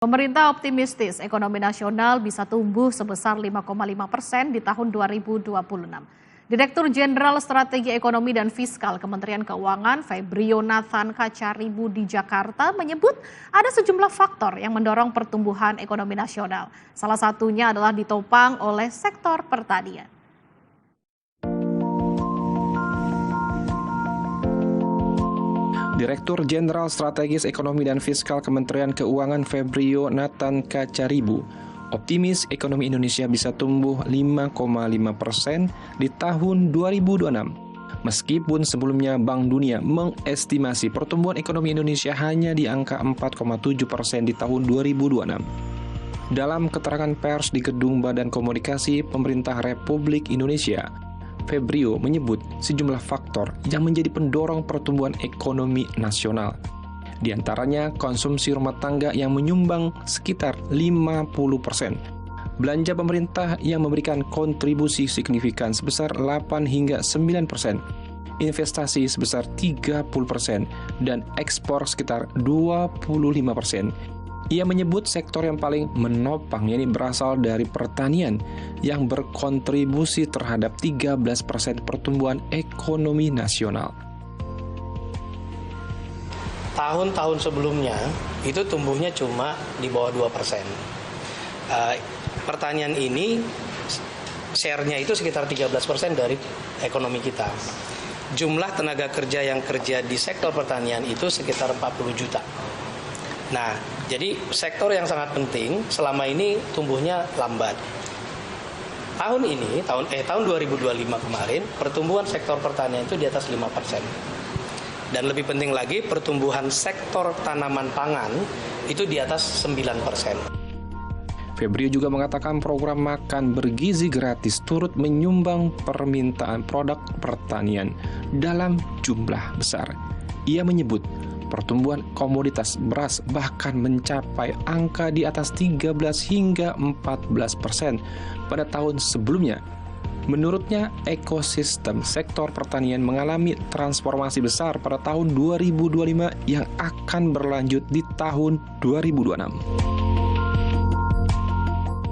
Pemerintah optimistis ekonomi nasional bisa tumbuh sebesar 5,5% di tahun 2026. Direktur Jenderal Strategi Ekonomi dan Fiskal Kementerian Keuangan Febrio Nathan Kacaribu di Jakarta menyebut ada sejumlah faktor yang mendorong pertumbuhan ekonomi nasional. Salah satunya adalah ditopang oleh sektor pertanian. Direktur Jenderal Strategis Ekonomi dan Fiskal Kementerian Keuangan Febrio Nathan Kacaribu optimis ekonomi Indonesia bisa tumbuh 5,5% di tahun 2026. Meskipun sebelumnya Bank Dunia mengestimasi pertumbuhan ekonomi Indonesia hanya di angka 4,7% di tahun 2026. Dalam keterangan pers di Gedung Badan Komunikasi Pemerintah Republik Indonesia, Febrio menyebut sejumlah faktor yang menjadi pendorong pertumbuhan ekonomi nasional. Di antaranya konsumsi rumah tangga yang menyumbang sekitar 50%. Belanja pemerintah yang memberikan kontribusi signifikan sebesar 8 hingga 9%. Investasi sebesar 30% dan ekspor sekitar 25%. Ia menyebut sektor yang paling menopang yakni berasal dari pertanian yang berkontribusi terhadap 13% pertumbuhan ekonomi nasional. Tahun-tahun sebelumnya itu tumbuhnya cuma di bawah 2%. Pertanian ini share-nya itu sekitar 13% dari ekonomi kita. Jumlah tenaga kerja yang kerja di sektor pertanian itu sekitar 40 juta. Nah, jadi sektor yang sangat penting selama ini tumbuhnya lambat. Tahun 2025 kemarin, pertumbuhan sektor pertanian itu di atas 5%. Dan lebih penting lagi, pertumbuhan sektor tanaman pangan itu di atas 9%. Febrio juga mengatakan program makan bergizi gratis turut menyumbang permintaan produk pertanian dalam jumlah besar. Ia menyebut pertumbuhan komoditas beras bahkan mencapai angka di atas 13 hingga 14% pada tahun sebelumnya. Menurutnya, ekosistem sektor pertanian mengalami transformasi besar pada tahun 2025 yang akan berlanjut di tahun 2026.